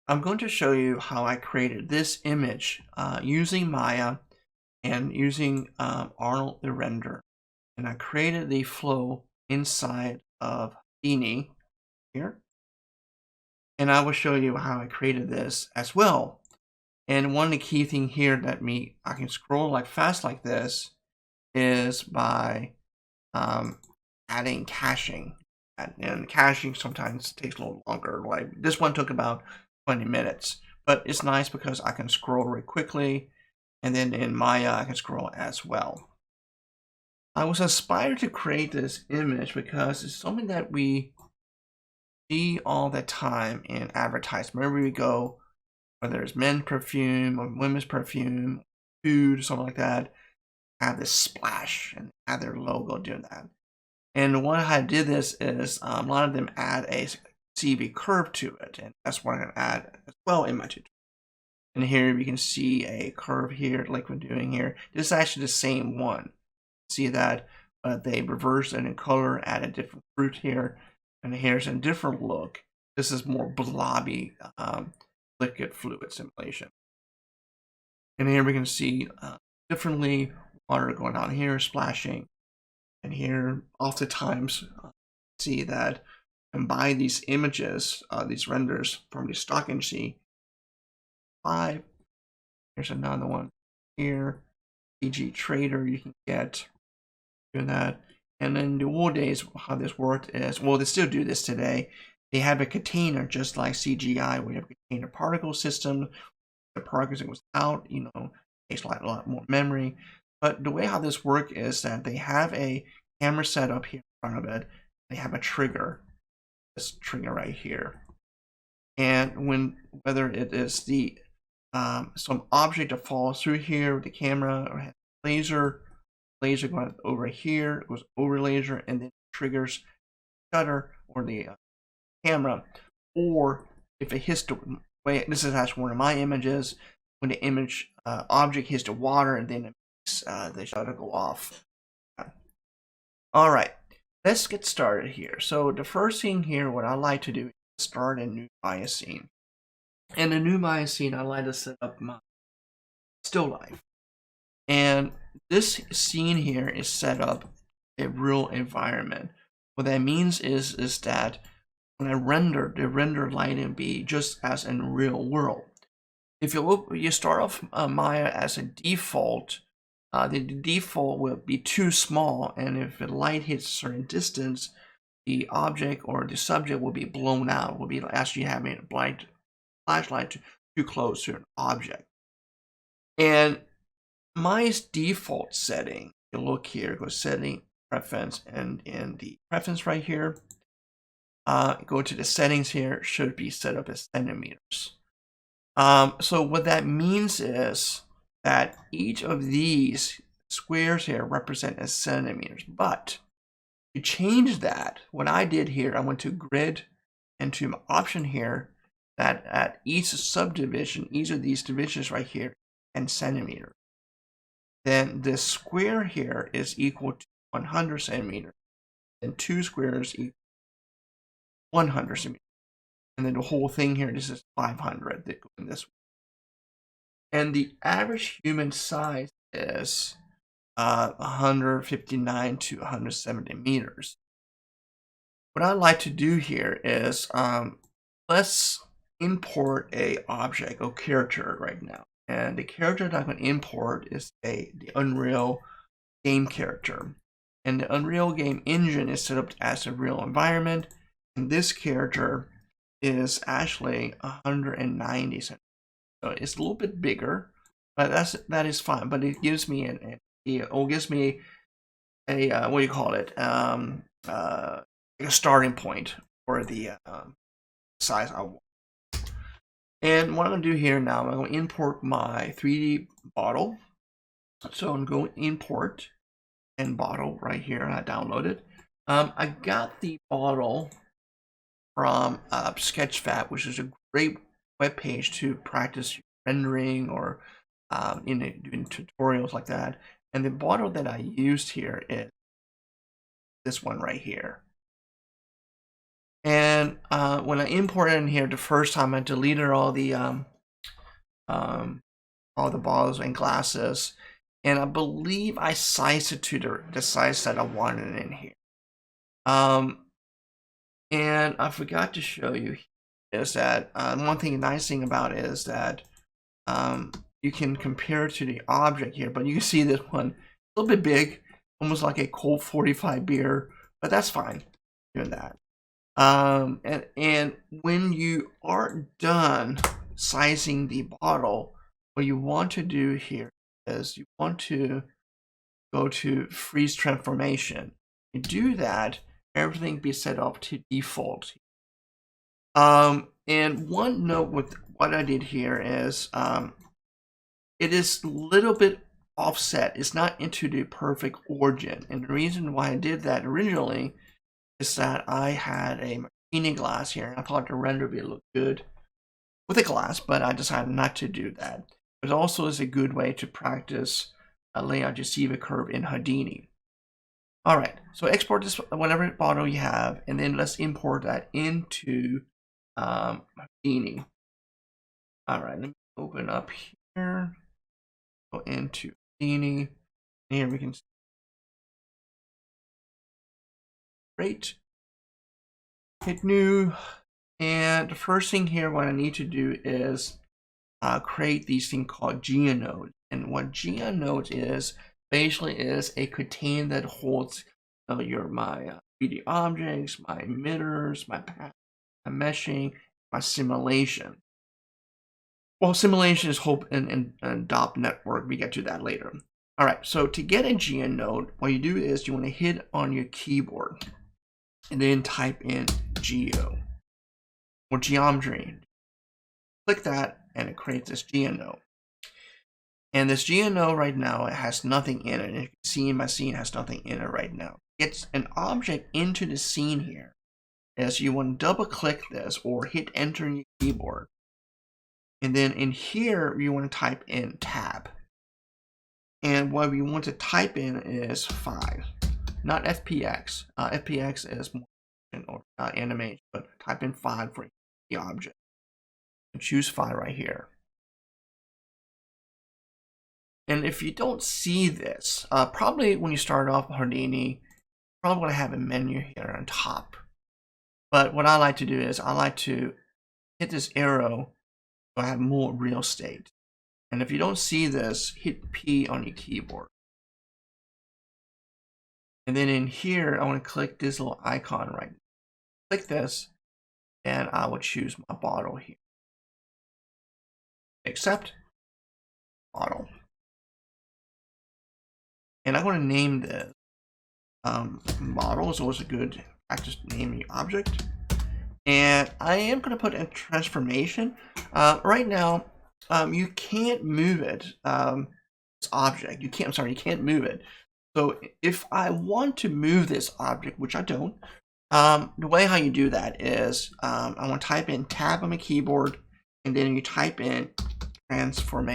I'm going to show you how I created this image using Maya and using Arnold the render. And I created the flow inside of Houdini here. And I will show you how I created this as well. And one of the key thing here that I can scroll like fast like this is by adding caching. And caching sometimes takes a little longer. Like this one took about 20 minutes, but it's nice because I can scroll really quickly, and then in Maya I can scroll as well. I was inspired to create this image because it's something that we see all the time in advertisements. Wherever we go, whether it's men's perfume or women's perfume, food, something like that, have this splash and add their logo doing that. And why I did this is a lot of them add a CV curve to it, and that's what I'm going to add as well in my tutorial. And here we can see a curve here, like we're doing here. This is actually the same one. See that they reversed it in color, add a different fruit here, and here's a different look. This is more blobby liquid fluid simulation. And here we can see differently water going on here, splashing. And here, oftentimes, see that and buy these images, these renders from the stock industry. 5. Here's another one here. PG Trader you can get doing that. And then the old days, how this worked is, well, they still do this today. They have a container just like CGI. We have a container particle system. The particle goes out, takes a lot more memory. But the way how this works is that they have a camera set up here in front of it. They have a trigger, this trigger right here. And whether it is the some object that falls through here with the camera, or has laser going over here, it goes over laser, and then triggers shutter or the camera. Or if it hits the way, this is actually one of my images, when the image object hits the water, and then it makes the shutter go off. All right, let's get started here. So the first thing here, what I like to do is start a new Maya scene. And the new Maya scene, I like to set up my still life. And this scene here is set up a real environment. What that means is that when I render, the render light will be just as in real world. If you look, you start off Maya as a default. The default will be too small, and if the light hits a certain distance, the object or the subject will be blown out. Will be actually having a blind flashlight too close to an object. And my default setting, you look here, go setting, preference, and in the preference right here, go to the settings here, should be set up as centimeters. So what that means is that each of these squares here represent as centimeters. But to change that, what I did here, I went to grid and to my option here, that at each subdivision, each of these divisions right here, in centimeters. Then this square here is equal to 100 centimeters, and 2 squares equal 100 centimeters. And then the whole thing here, this is 500 that go in this way. And the average human size is 159 to 170 meters. What I like to do here is let's import a object or character right now. And the character that I'm going to import is the Unreal game character. And the Unreal game engine is set up as a real environment. And this character is actually 190 centimeters. So it's a little bit bigger, but that is fine. But it gives me a what do you call it? A starting point for the size I want. And what I'm going to do here now, I'm going to import my 3D bottle. So I'm going to import and bottle right here, and I download it. I got the bottle from Sketchfab, which is a great web page to practice rendering or doing tutorials like that. And the bottle that I used here is this one right here. And when I imported in here the first time, I deleted all the bottles and glasses, and I believe I sized it to the size that I wanted in here. And I forgot to show you is that one thing, nice thing about it is that you can compare it to the object here, but you can see this one a little bit big, almost like a Colt 45 beer, but that's fine doing that. And when you are done sizing the bottle, what you want to do here is you want to go to freeze transformation. You do that, everything be set up to default. And one note with what I did here is it is a little bit offset. It's not into the perfect origin. And the reason why I did that originally is that I had a martini glass here. I thought the render would look good with a glass, but I decided not to do that. It also is a good way to practice laying out your Siva curve in Houdini. All right, so export this whatever bottle you have, and then let's import that into Houdini. All right, let me open up here, go into Houdini. Here we can see. Great. Hit new, and the first thing here, what I need to do is create these things called geonodes. And what geonodes is basically is a container that holds my 3D objects, my emitters, my path, my meshing, my simulation. Well, simulation is hope and DOP network. We get to that later. All right, so to get a geonode, what you do is you want to hit on your keyboard and then type in geo or geometry. Click that and it creates this geonode. And this geonode right now, it has nothing in it. And you can see in my scene, it has nothing in it right now. It's an object into the scene here. As you want to double click this or hit enter on your keyboard. And then in here, you want to type in tab. And what we want to type in is 5, not FPX. FPX is motion or animation, but type in 5 for the object. And choose 5 right here. And if you don't see this, probably when you start off Houdini, probably going to have a menu here on top. But what I like to do is I like to hit this arrow so I have more real estate. And if you don't see this, hit P on your keyboard. And then in here, I want to click this little icon right now. Click this, and I will choose my bottle here. Accept bottle. And I'm going to name this model. It's always a good practice naming object. And I am going to put a transformation. Right now, you can't move it. This object, you can't move it. So if I want to move this object, which I don't, the way how you do that is I want to type in tab on my keyboard, and then you type in transform,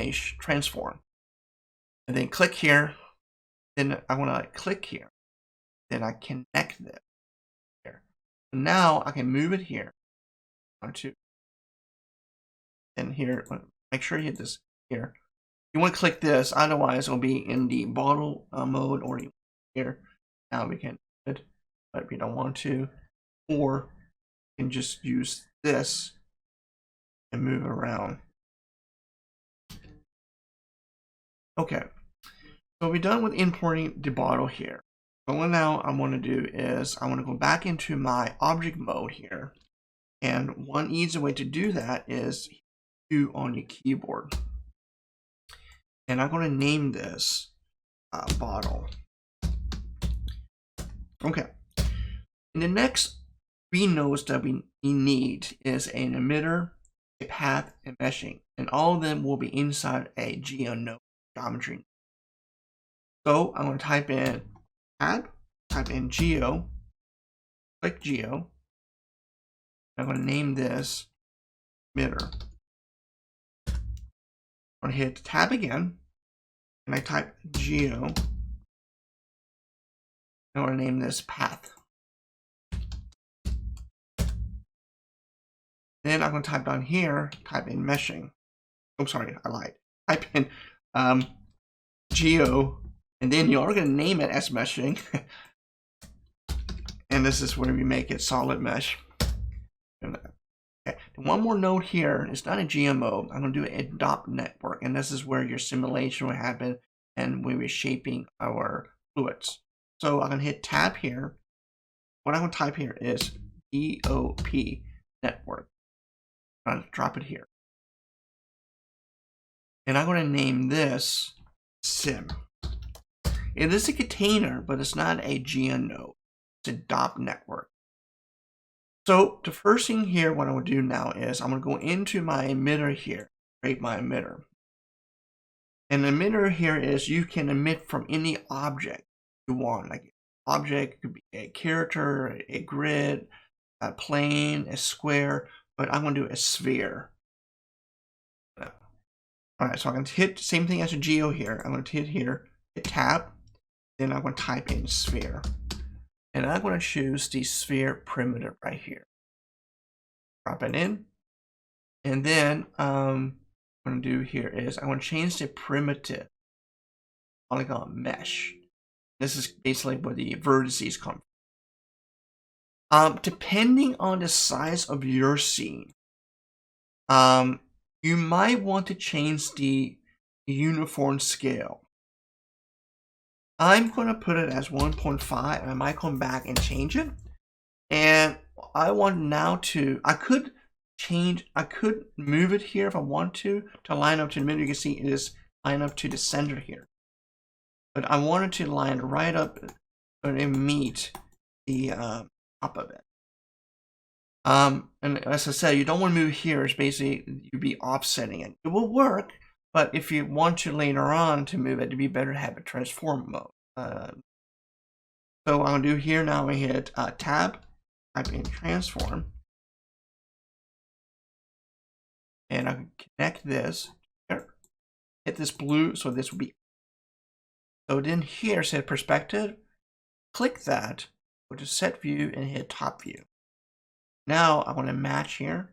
and then click here. Then I want to click here. Then I connect this here. So now I can move it here. And here, make sure you hit this here. You want to click this, otherwise it'll be in the bottle mode, or here. Now we can do it, but we don't want to. Or you can just use this and move around. Okay. So we're done with importing the bottle here. So what now I want to do is I want to go back into my object mode here. And one easy way to do that is Q on your keyboard. And I'm going to name this bottle. Okay. And the next 3 nodes that we need is an emitter, a path, and meshing. And all of them will be inside a geonode geometry. So I'm going to type in tab, type in geo, click geo. I'm going to name this emitter. I'm going to hit tab again, and I type geo. I'm going to name this path. Then I'm going to type down here, type in meshing. Oh, sorry, I lied. Type in geo, and then you're going to name it as meshing. And this is where we make it solid mesh. Okay. One more note here. It's not a GMO. I'm going to do a dot network, and this is where your simulation will happen and when we're shaping our fluids. So I'm going to hit tab here. What I'm going to type here is DOP network. I'm going to drop it here. And I'm going to name this sim. It is a container, but it's not a GNO. It's a DOP network. So the first thing here, what I'm going to do now is I'm going to go into my emitter here, create my emitter. And the emitter here is you can emit from any object you want. Like object could be a character, a grid, a plane, a square, but I'm going to do a sphere. All right, so I'm going to hit the same thing as a geo here. I'm going to hit here, hit tab, then I'm going to type in sphere. And I'm going to choose the sphere primitive right here. Drop it in. And then what I'm going to do here is I'm going to change the primitive polygon mesh. This is basically where the vertices come from. Depending on the size of your scene, you might want to change the uniform scale. I'm going to put it as 1.5, and I might come back and change it. And I want now to, I could move it here if I want to line up to the middle. You can see it is line up to the center here. But I wanted to line right up and meet the top of it. And as I said, you don't want to move here. It's basically you'd be offsetting it. It will work, but if you want to later on to move it, it'd be better to have a transform mode. So what I'm gonna do here now, I hit tab, type in transform, and I can connect this here. Hit this blue, so this will be. So then here, set perspective. Click that, go to set view, and hit top view. Now I want to match here,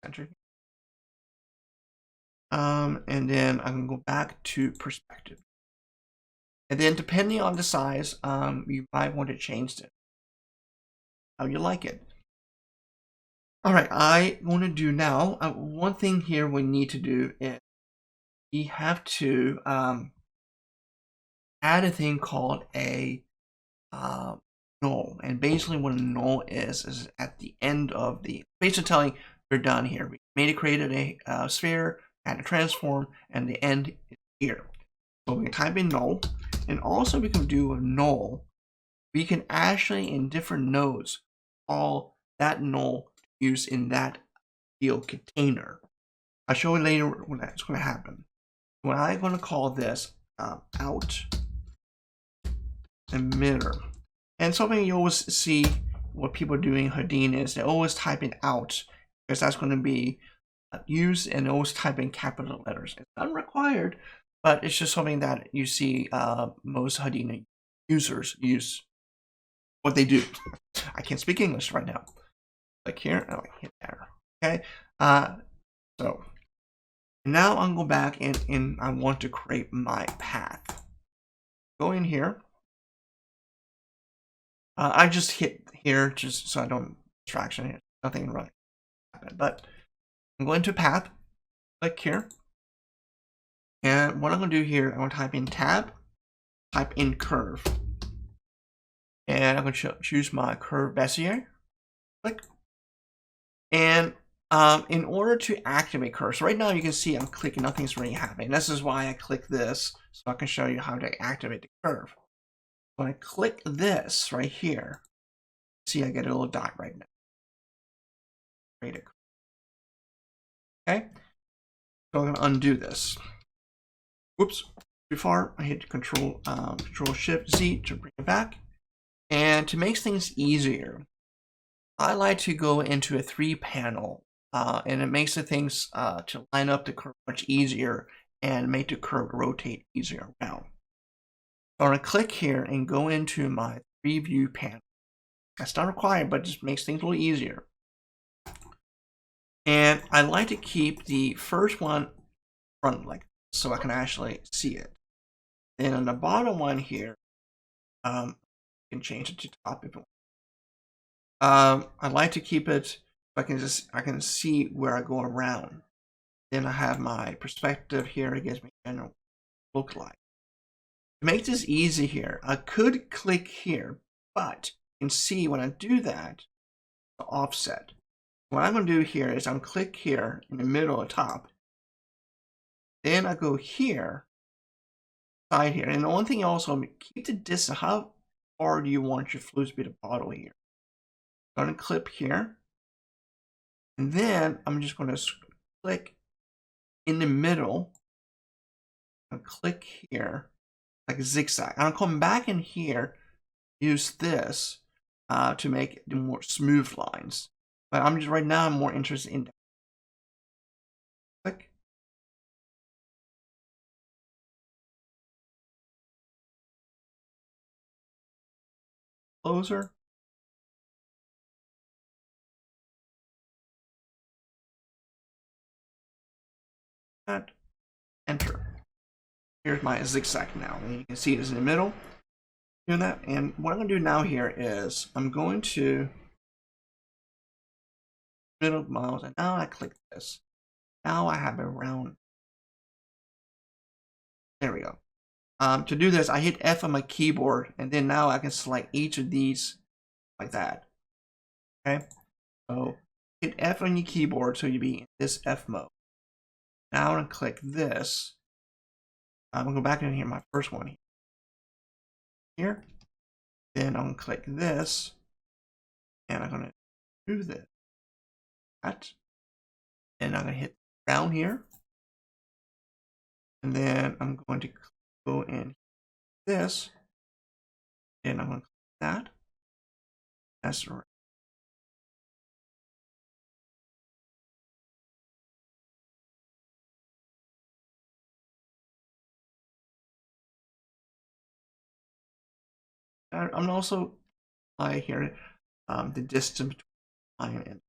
center. And then I can go back to perspective. And then depending on the size, you might want to change it how you like it. All right, I want to do now. One thing here we need to do is we have to add a thing called a null. And basically what a null is at the end of the, basically telling we're done here. We made it, created a sphere, add a transform, and the end is here. So we can type in null, and also we can do a null. We can actually, in different nodes, call that null used in that field container. I'll show you later when that's going to happen. When I'm going to call this out emitter. And something you always see what people are doing in Houdini is they always type in out, because that's going to be used, and always type in capital letters. It's not required, but it's just something that you see most Houdini users use. What they do. I can't speak English right now. Click here, and I hit there. Okay. So now I'm going back and I want to create my path. Go in here. I just hit here just so I don't distraction here. Nothing really happened, but I'm going to path. Click here. And what I'm going to do here, I'm going to type in tab, type in curve. And I'm going to choose my curve Bezier. Click. And in order to activate curve, so right now you can see I'm clicking, nothing's really happening. This is why I click this, so I can show you how to activate the curve. When I click this right here, see I get a little dot right now. Create a curve. Okay. So I'm going to undo this. Whoops, too far. I hit Control Shift Z to bring it back. And to make things easier, I like to go into a 3-panel, and it makes the things to line up the curve much easier and make the curve rotate easier around. So I'm going to click here and go into my 3-view panel. That's not required, but it just makes things a little easier. And I like to keep the first one front like so I can actually see it. Then on the bottom one here, you can change it to top if you want. I like to keep it so I can see where I go around. Then I have my perspective here. It gives me a general look like. To make this easy here, I could click here, but you can see when I do that, the offset. What I'm going to do here is I'm click here in the middle of the top. Then I go here, side here. And the one thing also, keep the distance. How far do you want your fluid speed to bottle here? I'm going to clip here. And then I'm just going to click in the middle. And click here, like zigzag. I'm coming back in here, use this to make the more smooth lines. But I'm just right now I'm more interested in click. Closer. And enter. Here's my zigzag now. And you can see it's in the middle. Doing that. And what I'm going to do now here is I'm going to middle mouse, and now I click this. Now I have a round. There we go. To do this, I hit F on my keyboard, and then now I can select each of these like that. Okay, so hit F on your keyboard so you be in this F mode. Now I'm gonna click this. I'm gonna go back in here, my first one here. Then I'm gonna click this, and I'm gonna do this. That, and I'm gonna hit down here, and then I'm going to go in this, and I'm gonna click that. That's right. I'm also here the distance between line and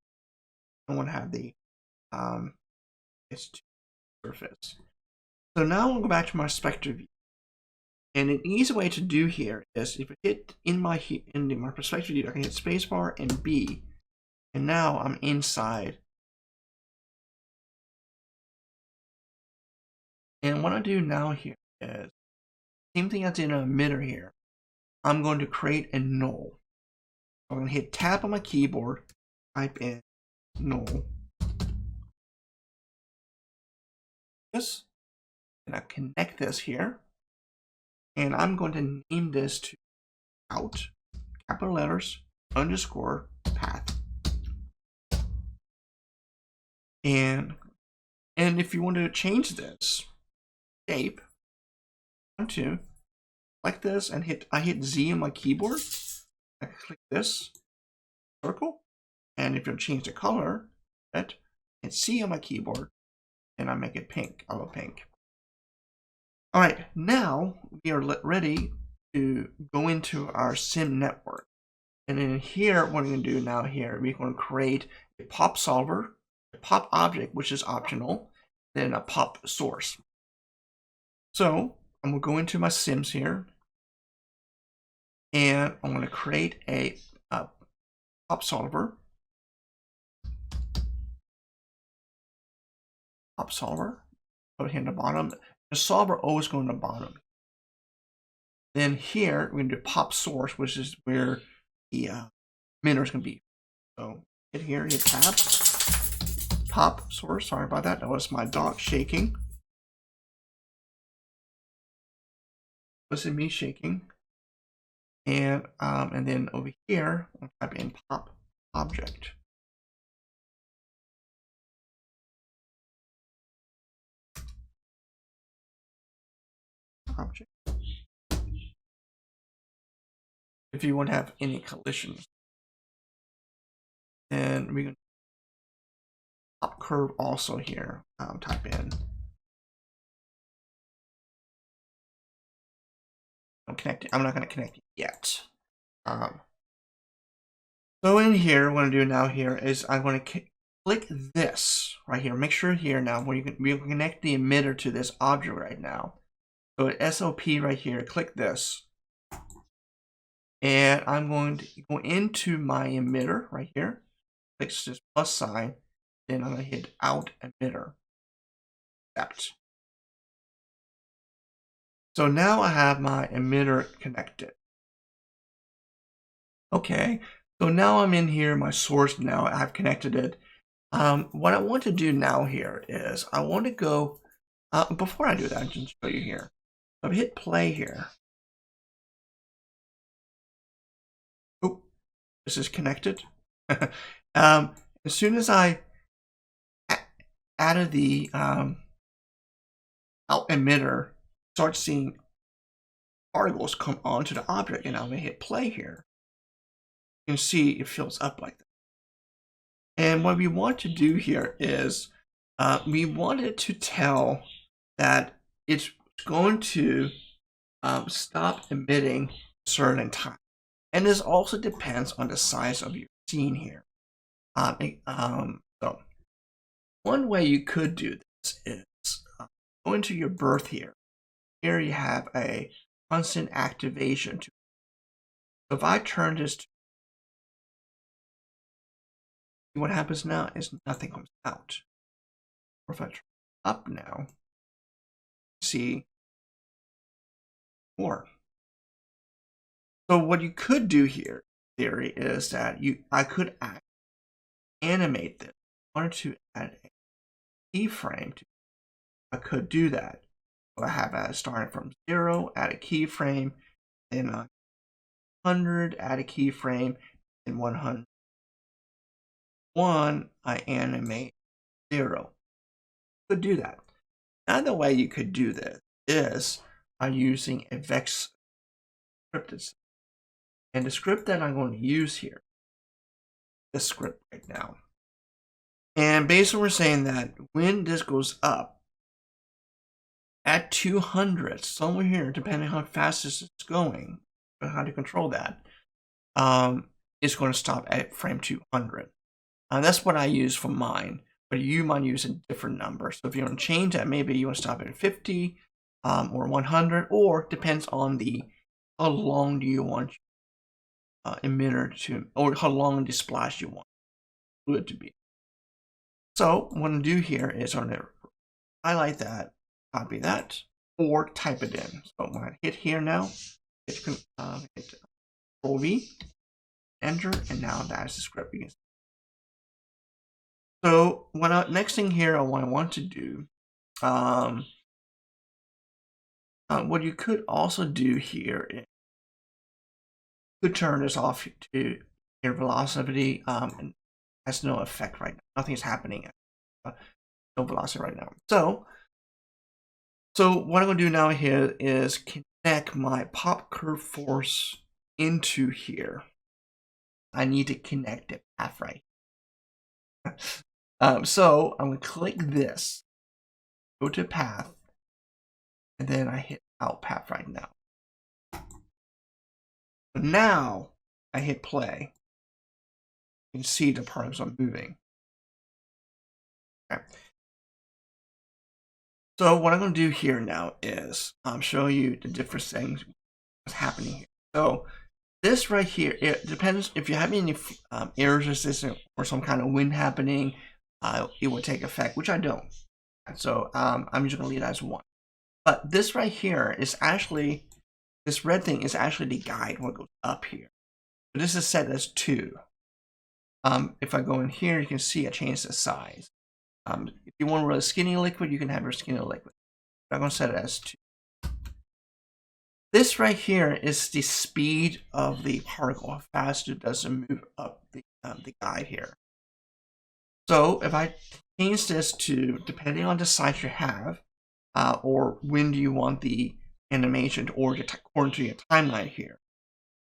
I want to have the it's surface. So now I'll go back to my perspective view. And an easy way to do here is if I hit in my perspective view, I can hit spacebar and B, and now I'm inside. And what I do now here is same thing as in a emitter here. I'm going to create a null. So I'm going to hit tab on my keyboard, type in null. This, and I connect this here. And I'm going to name this to out, capital letters, underscore, path. And if you want to change this shape, I want to like this and I hit Z on my keyboard. I click this circle, and if you change the color, hit C on my keyboard, and I make it pink. I love pink. All right, now we are ready to go into our sim network. And in here, what we're going to do now here, we're going to create a pop solver, a pop object, which is optional, then a pop source. So I'm going to go into my sims here, and I'm going to create a pop solver. Pop solver, put it here in the bottom. The solver always goes in the bottom. Then here, we're going to do pop source, which is where the emitter is going to be. So hit here, hit tab, pop source. Sorry about that. That was my dog shaking. Wasn't me shaking. And then over here, I'll type in pop object. Object. If you want to have any collisions. And we're going to pop curve also here. Type in. I'm not going to connect it yet. So in here, what I'm going to do now here is I'm going to click this right here. Make sure here now where you can connect the emitter to this object right now. So at SOP right here, click this. And I'm going to go into my emitter right here. Click this plus sign. Then I'm going to hit out emitter. Accept. So now I have my emitter connected. Okay, so now I'm in here, my source now, I've connected it. What I want to do now here is I want to go, before I do that, I'll just show you here. So I hit play here. Oh, this is connected. As soon as I added the out emitter, start seeing particles come onto the object, and I'm going to hit play here. You can see it fills up like that. And what we want to do here is we want it to tell that it's going to stop emitting certain time. And this also depends on the size of your scene here. So one way you could do this is go into your birth here. Here you have a constant activation. So if I turn this to, what happens now is nothing comes out. Or if I turn up now, see more. So what you could do here, in theory, is that I could animate this. I wanted to add a keyframe to, I could do that. So I have it starting from 0, add a keyframe, then 100, add a keyframe, and 101, I animate 0. You could do that. Another way you could do this is by using a vex scripted. And the script that I'm going to use here, this script right now. And basically we're saying that when this goes up at 200, somewhere here, depending on how fast this is going, or how to control that, it's going to stop at frame 200. That's what I use for mine, but you might use a different number. So if you want to change that, maybe you want to stop at 50 or 100, or depends on how long do you want emitter to, or how long the splash you want it to be. So what I'm going to do here is I'm going to highlight that, copy that, or type it in. So when I hit here now, hit Control V, enter, and now that's the script. So next thing here, what I want to do, what you could also do here is you could turn this off to your velocity, and has no effect right now. Nothing's happening. No velocity right now. So what I'm going to do now here is connect my pop curve force into here. I need to connect the path right here. So I'm going to click this, go to path, and then I hit out path right now. Now I hit play. You can see the particles are moving. Okay. So what I'm going to do here now is show you the different things that's happening here. So this right here, it depends if you have any errors resistant or some kind of wind happening, it will take effect, which I don't. So I'm just going to leave that as 1. But this right here is actually, this red thing is actually the guide what goes up here. So this is set as 2. If I go in here, you can see I changed the size. If you want really skinny liquid, you can have your skinny liquid. But I'm going to set it as 2. This right here is the speed of the particle, how fast it does move up the guide here. So if I change this to, depending on the size you have, or when do you want the animation to order according to your timeline here,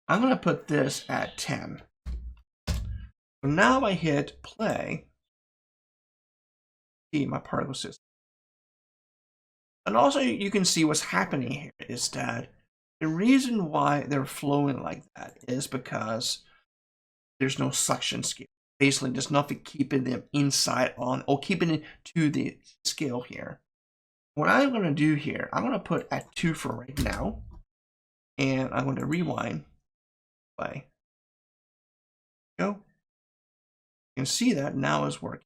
I'm going to put this at 10. So now I hit play. See my particle system. And also you can see what's happening here is that the reason why they're flowing like that is because there's no suction scale. basically just nothing keeping them inside on or keeping it to the scale here. What I'm going to do here, I'm going to put at 2 for right now, and I'm going to rewind by go. You can see that now is working.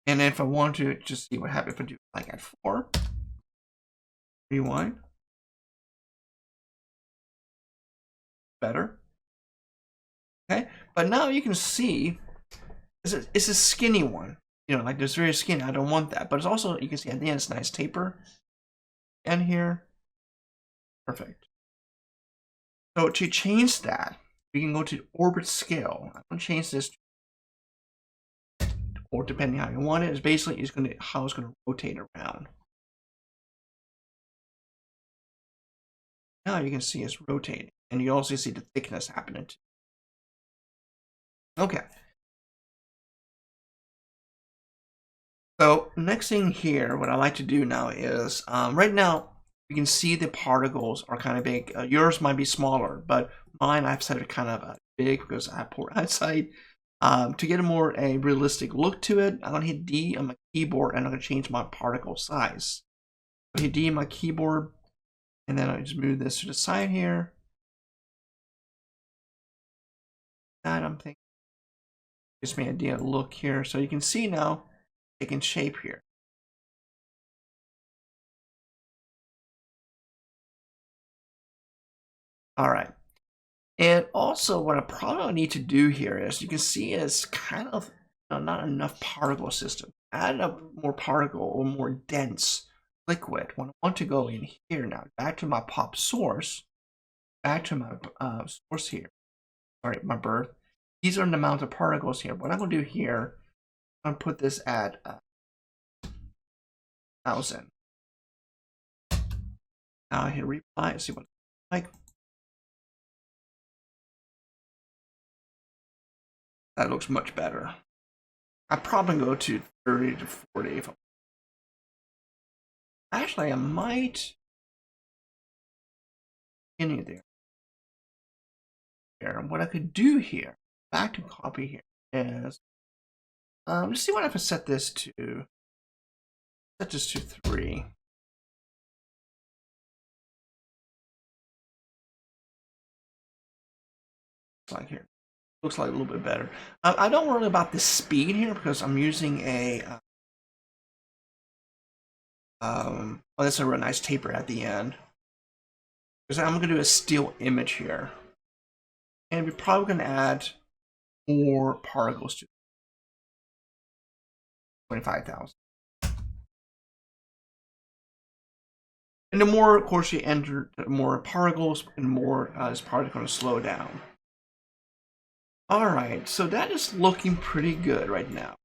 And if I want to just see what happens if I do like at 4, rewind, better. Okay, but now you can see it's a skinny one. You know, like there's very skinny. I don't want that. But it's also, you can see at the end, it's nice taper. And here, perfect. So to change that, we can go to orbit scale. I'm going to change this to, or depending how you want it, is basically how it's going to rotate around. Now you can see it's rotating, and you also see the thickness happening too. Okay. So next thing here, what I like to do now is, right now, you can see the particles are kind of big. Yours might be smaller, but mine I've set it kind of big because I have poor eyesight. To get a realistic look to it, I'm going to hit D on my keyboard and I'm going to change my particle size. I hit D on my keyboard and then I just move this to the side here. That I'm thinking gives me an idea of look here. So you can see now taking shape here. All right. And also what I probably need to do here is, you can see it's kind of not enough particle system. Add a more particle or more dense liquid. When I want to go in here now, back to my pop source, back to my source here, sorry, my birth. These are the amount of particles here. What I'm going to do here, I'm going to put this at 1,000. Now I hit reply and see what it's like. That looks much better. I'd probably go to 30 to 40 if actually I might in there. What I could do here, back to copy here, is let's see what if I set this to 3. Like here, looks like a little bit better. I don't worry about the speed here because I'm using a oh, that's a real nice taper at the end. Because I'm going to do a still image here, and we're probably going to add more particles to 25,000. And the more, of course, you enter, the more particles, and more is probably going to slow down. All right, so that is looking pretty good right now.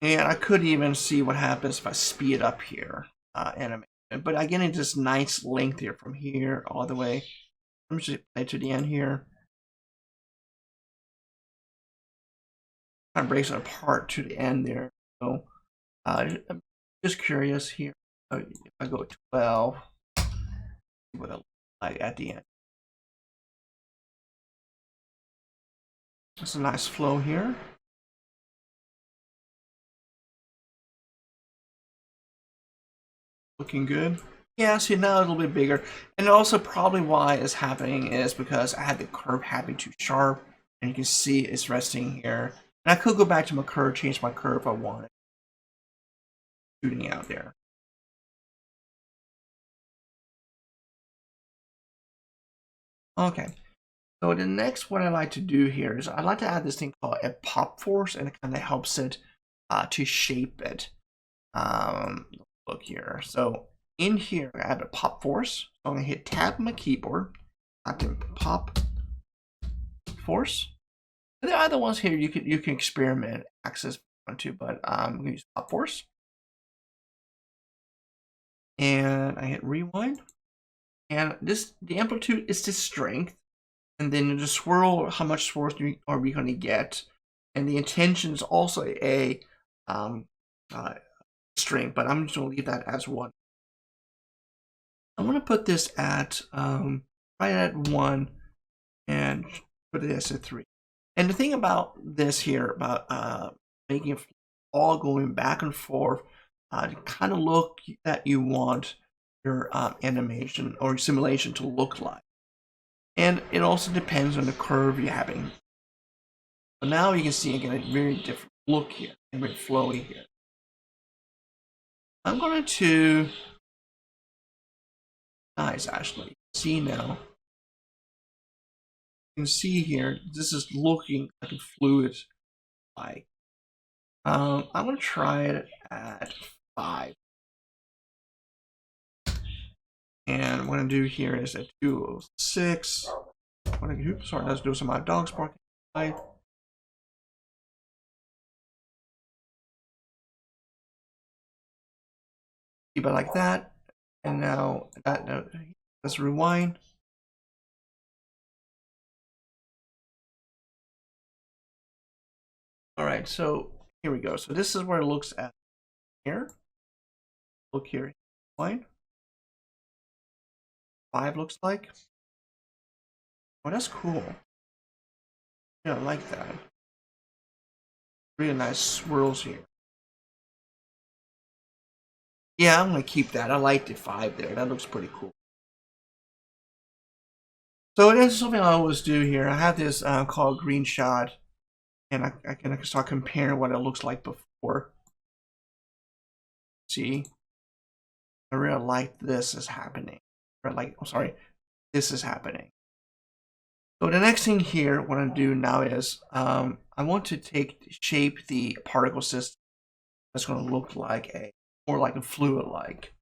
And I could even see what happens if I speed up here, animation. But again, it's this nice length here from here all the way. Let me just play to the end here. Kind of breaks it apart to the end there. So I'm just curious here. If I go 12, see what it looks like at the end. It's a nice flow here. Looking good. Yeah, see now a little bit bigger. And also probably why it's happening is because I had the curve having too sharp. And you can see it's resting here. And I could go back to my curve, change my curve if I wanted. Shooting out there. Okay. So the next what I like to do here is I like to add this thing called a pop force, and it kind of helps it to shape it. Look here. So in here, I add a pop force. So I'm gonna hit tab on my keyboard. I can pop force. And there are other ones here you can experiment access onto, but I'm gonna use pop force. And I hit rewind. And the amplitude is the strength. And then the swirl, how much swirl are we going to get? And the intention is also a string, but I'm just going to leave that as 1. I want to put this at right at 1. and put it as a 3. And the thing about this here, about making it all going back and forth, the kind of look that you want your animation or simulation to look like. And it also depends on the curve you're having. So now you can see again a very different look here, and very flowy here. I'm going to nice actually. See now. You can see here, this is looking like a fluid like. I'm going to try it at 5. And what I'm going to do here is at 206. Oops, sorry, let's do some of my dogs barking. Keep it like that. And now let's rewind. All right, so here we go. So this is where it looks at here. Look here. Rewind. 5 looks like. Oh, that's cool. Yeah, I like that. Really nice swirls here. Yeah, I'm gonna keep that. I like the 5 there. That looks pretty cool. So this is something I always do here. I have this called green shot, and I can start comparing what it looks like before. See, I really like this is happening. This is happening. So the next thing here, what I'm do now is I want to shape the particle system that's going to look like more like a fluid like.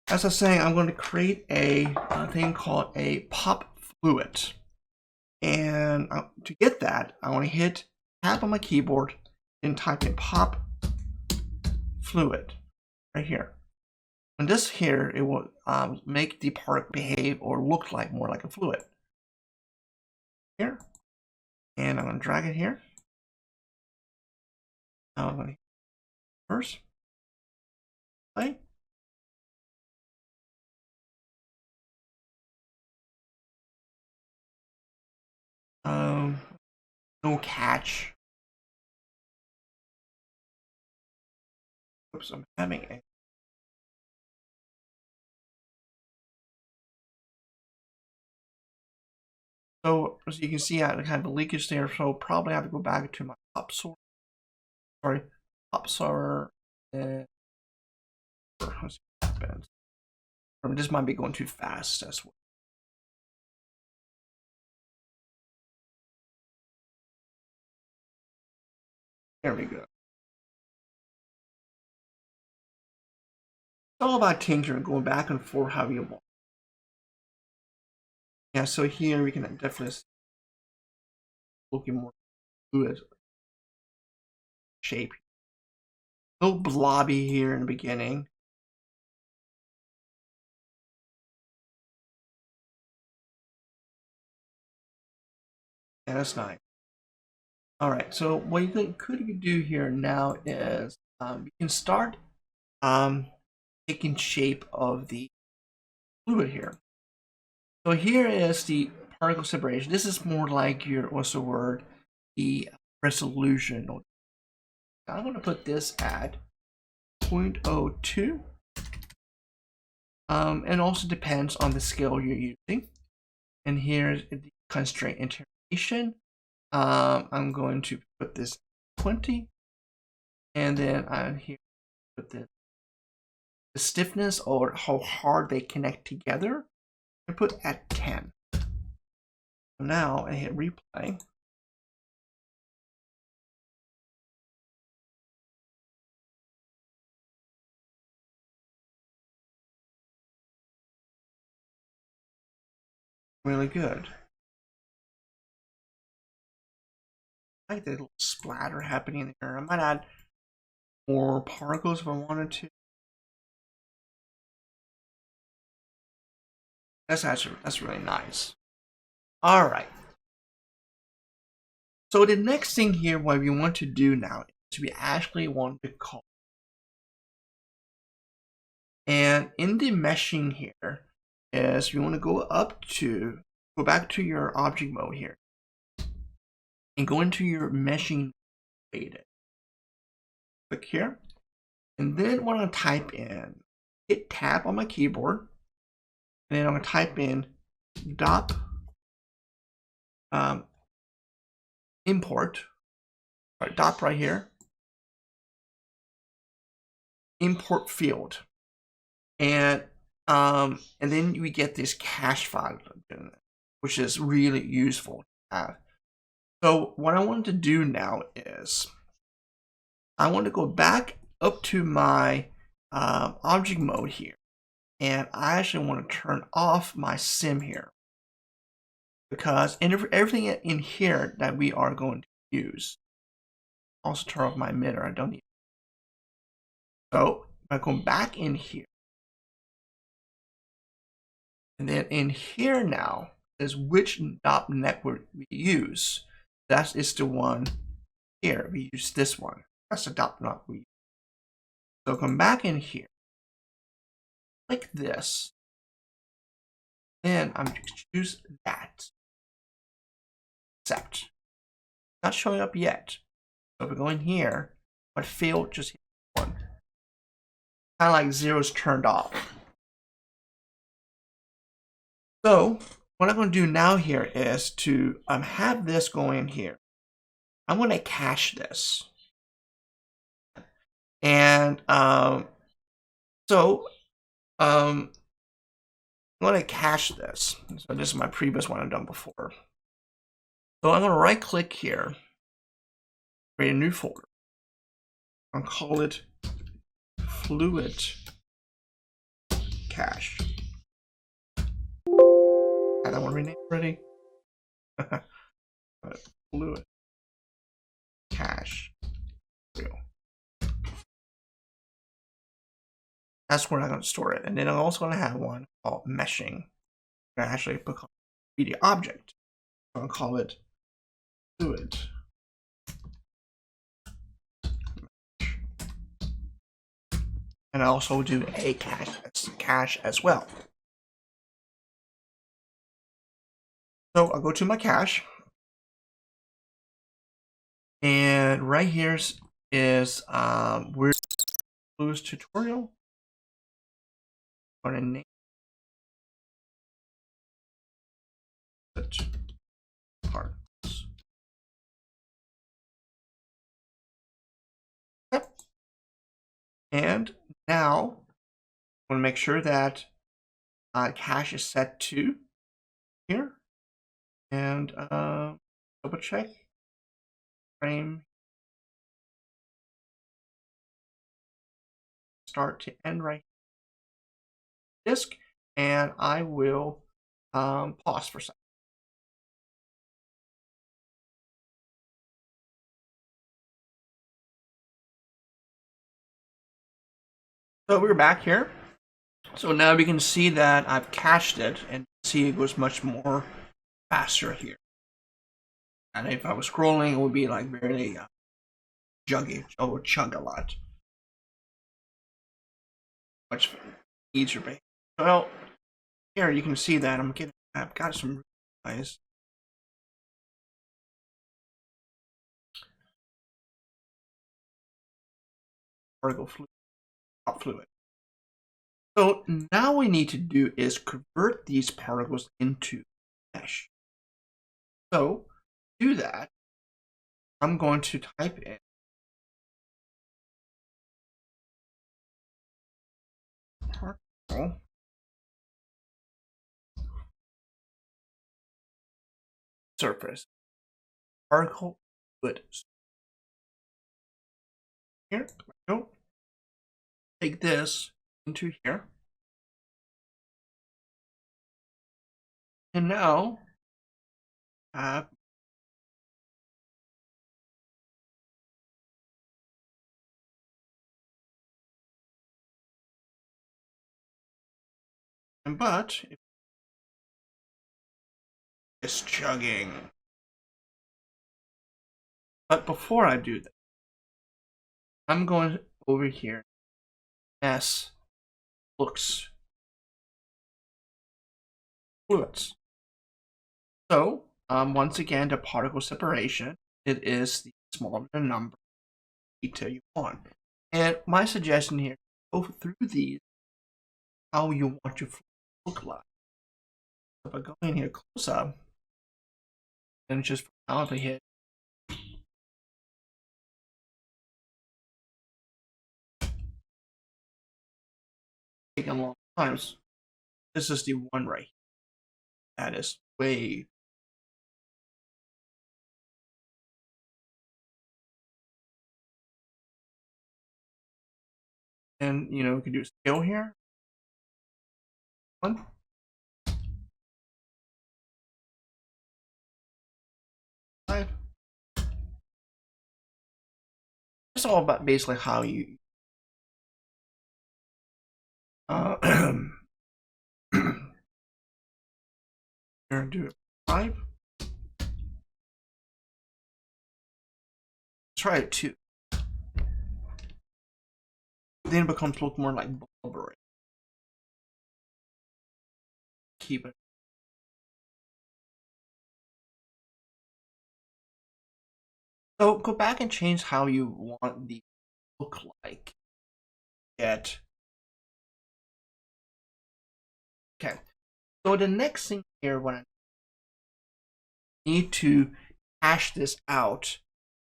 As I was saying, I'm going to create a thing called a pop fluid. And to get that, I want to hit tab on my keyboard and type in pop fluid right here. And this here, it will make the part behave or look like more like a fluid. Here. And I'm going to drag it here. Now I'm going to first play. No catch. Oops, I'm having a. So as you can see, I have a leakage there, so probably have to go back to my pop source. Sorry, pop source. And this might be going too fast as well. There we go. It's all about tinkering, going back and forth how you want. Yeah, so here we can definitely looking more fluid shape. No blobby here in the beginning. Yeah, that's nice. All right, so what you could do here now is you can start taking shape of the fluid here. So here is the particle separation. This is more like your, what's the word, the resolution. I'm going to put this at 0.02. And also depends on the scale you're using. And here's the constraint integration. I'm going to put this 20. And then I'm here put the stiffness or how hard they connect together. I put at 10. Now I hit replay. Really good. I like the little splatter happening there. I might add more particles if I wanted to. That's really nice. All right. So the next thing here, what we want to do now is we actually want to call. And in the meshing here, is you want to go back to your object mode here and go into your meshing data. Click here, and then what I'm going to type in, hit tab on my keyboard, and then I'm going to type in dot import, dot right here, import field, and then we get this cache file, which is really useful to have. So what I want to do now is I want to go back up to my object mode here, and I actually want to turn off my sim here, because everything in here that we are going to use. Also turn off my emitter, I don't need it. So if I go back in here, and then in here now is which dot network we use. That is the one here. We use this one. That's the dot network we use. So come back in here, click this, then I'm going to choose that. Accept. Not showing up yet. So if we go in here, but failed, just hit one. Kind of like zero's turned off. So what I'm going to do now here is to have this going here. I'm going to cache this. And I'm going to cache this. So this is my previous one I've done before. So I'm going to right click here, create a new folder. I'll call it Fluid Cache. Had that one renamed already? Fluid Cache. That's where I'm going to store it. And then I'm also going to have one called meshing. I actually put media object. I'm going to call it fluid. And I also do a cache as well. So I'll go to my cache. And right here is where's Blue's tutorial. I'm going to name it parts. Yep. And now I want to make sure that cache is set to here, and double check frame start to end right here. Disk, and I will pause for a second. So we're back here. So now we can see that I've cached it, and see it goes much more faster here. And if I was scrolling, it would be like very juggy. It would chug a lot. Much easier. Well, here you can see that I've got some nice particle fluid. So now what we need to do is convert these particles into mesh. So to do that, I'm going to type in particle surface, particle fluid. Here we go. Take this into here. And now but it's chugging. But before I do that, I'm going over here. S looks fluids. So once again, the particle separation, it is the smaller the number detail you want. And my suggestion here, go through these, how you want your fluid to look like. If I go in here close up, and just now if I hit taking long times, this is the one right here. That is way. And you know, we can do scale here. 1, 5. It's all about basically how you here, do 5. Try it 2. Then it becomes look more like blubbery. Keep it. So go back and change how you want the look like. Get. Okay. So the next thing here, when I need to hash this out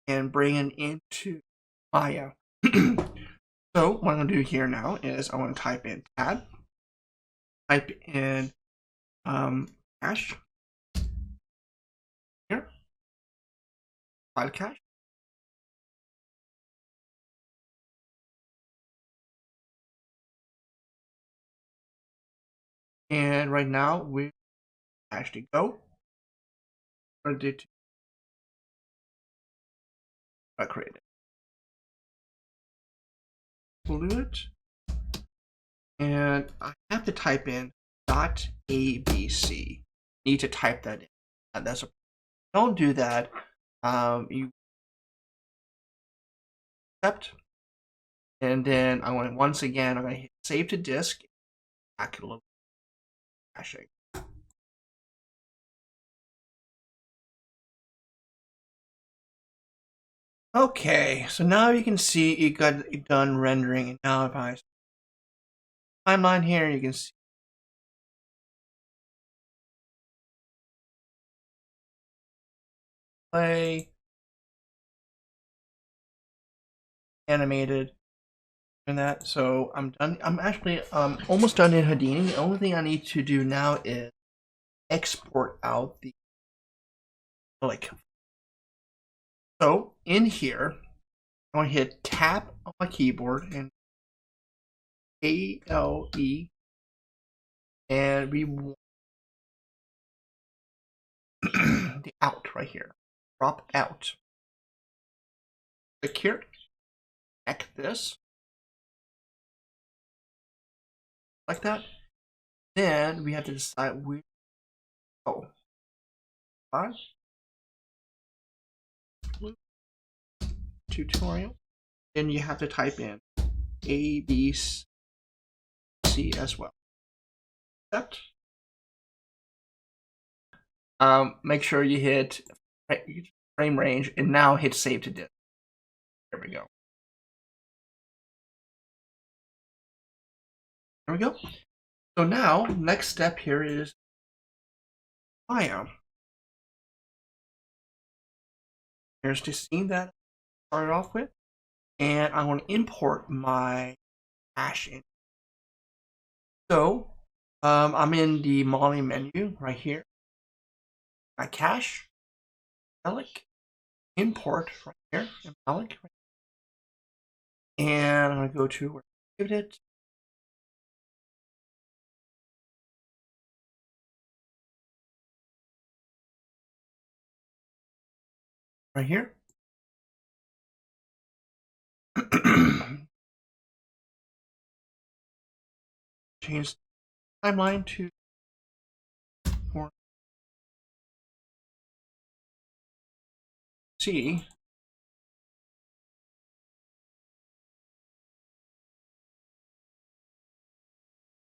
and bring it into Maya. So what I'm going to do here now is I want to type in tab, type in cache here, sidefx, and right now we actually go. I did I created fluid, and I have to type in .abc. Need to type that in. That's a don't do that. You accept, and then I want once again I'm going to hit save to disk. Back a little caching. Okay, so now you can see it got done rendering, and now if I timeline here, you can see play animated and that. So I'm done. I'm actually almost done in Houdini. The only thing I need to do now is export out the like. So in here, I'm going to hit tab on my keyboard and ALE, and we want the out right here. Drop out. Click here. Check this. Like that. Then we have to decide where. Oh. 5. Tutorial. Then you have to type in A, B, C as well. Accept. Make sure you hit frame range and now hit save to disk. There we go. There we go. So now, next step here is Maya. Here's the scene that I started off with. And I want to import my cache in. So I'm in the modeling menu right here. My cache, alembic, import right here, alembic. And I'm going to go to where I saved it. Right here. Change timeline to 4. See.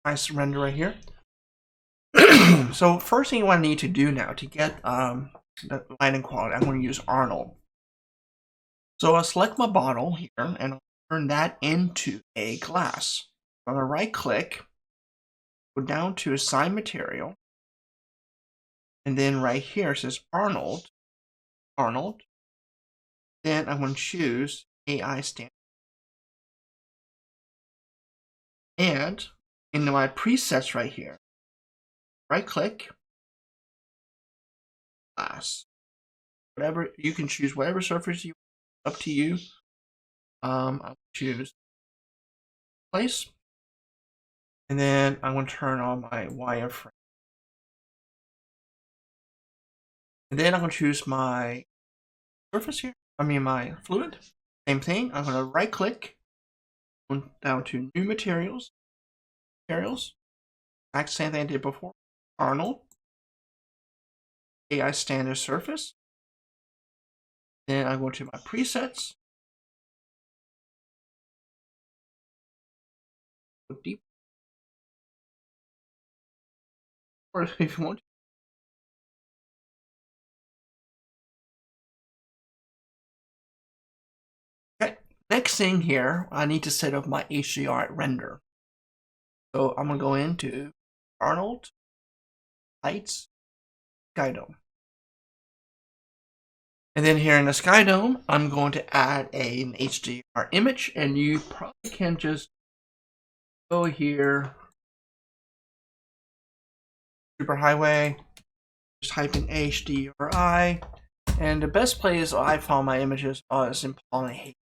Nice render right here. So first thing I need to do now to get the lighting quality, I'm going to use Arnold. So I'll select my bottle here and I'll turn that into a glass. I'm going to right click, go down to assign material, and then right here it says Arnold. Then I'm going to choose AI standard. And in my presets right here, right click, glass. Whatever, you can choose whatever surface you want, up to you. I'll choose place. And then I'm going to turn on my wireframe. And then I'm going to choose my surface here. My fluid. Same thing. I'm going to right click down to new materials. Exact same thing I did before. Arnold. AI standard surface. Then I go to my presets. Go deep. Or if you want. Okay. Next thing here, I need to set up my HDR render. So I'm going to go into Arnold, Lights, Sky Dome. And then here in the Sky Dome, I'm going to add an HDR image, and you probably can just go here, Superhighway, just type in HDRI, and the best place I found my images is in Polyhaze.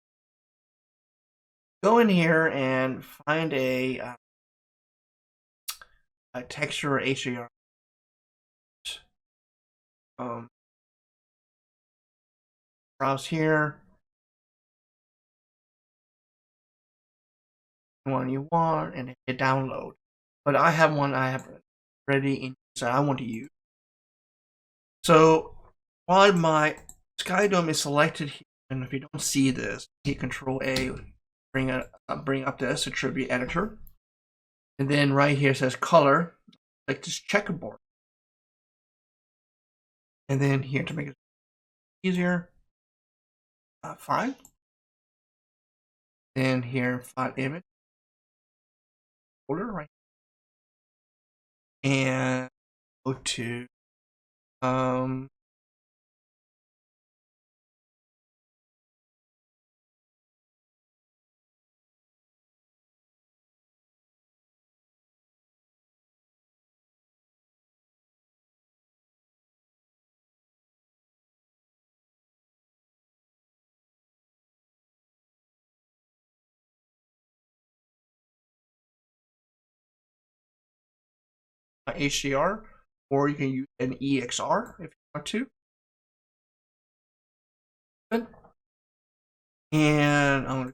Go in here and find a texture HDR. Browse here. One you want and hit download. But I have one I have ready in that I want to use. So while my Sky Dome is selected here, and if you don't see this, hit Control A, bring up this attribute editor, and then right here it says color, like this checkerboard, and then here to make it easier, file, then here file image folder right, and go to HDR, or you can use an EXR if you want to. Good. And I'm going to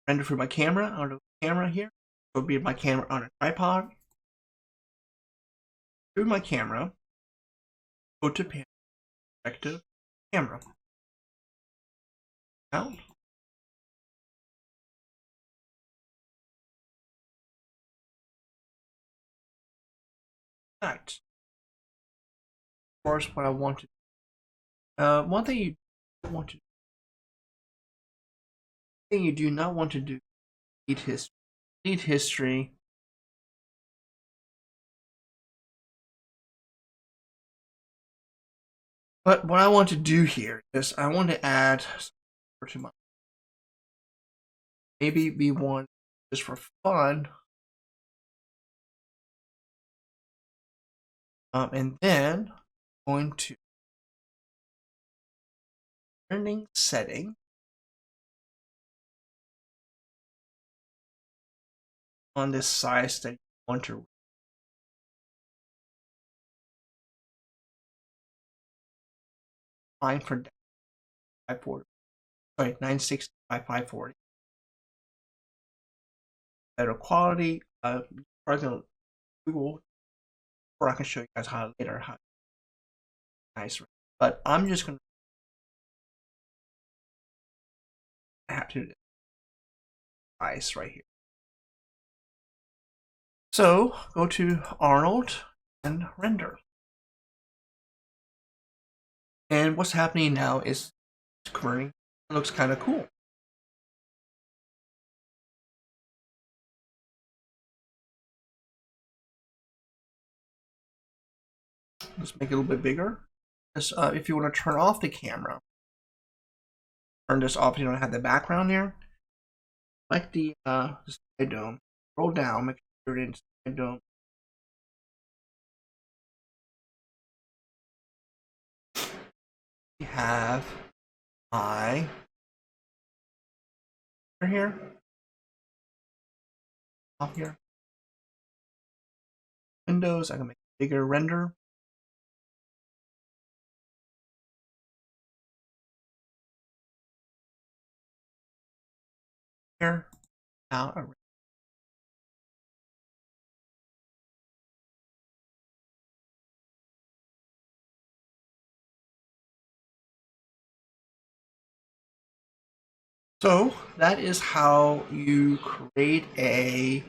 render for my camera. I'm going to camera here. It'll be my camera on a tripod. Through my camera, go to panel, perspective, camera. Out. That. Of course, what I want to do. One thing you want to you do not want to do, delete history. Delete history. But what I want to do here is I want to add to my, maybe be one just for fun. And then going to learning setting on this size that you want to find for 540. Sorry, 960 by 540. Better quality. Probably gonna Google, or I can show you guys how later how nice. But I'm just gonna have to do this size right here. So go to Arnold and render. And what's happening now is it's converting. It looks kind of cool. Let's make it a little bit bigger. If you want to turn off the camera, turn this off. You don't have the background there. Like the side dome. Roll down. Make sure you're in side dome. We have my here. Off here. Windows. I can make a bigger render. Here. Now a So that is how you create a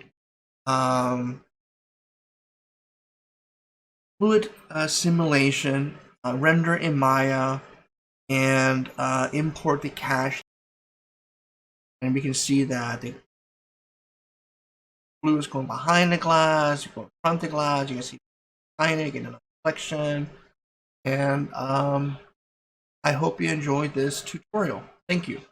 fluid simulation, render in Maya, and import the cache. And we can see that the blue is going behind the glass, you go in front of the glass, you can see behind it, get another reflection. And I hope you enjoyed this tutorial. Thank you.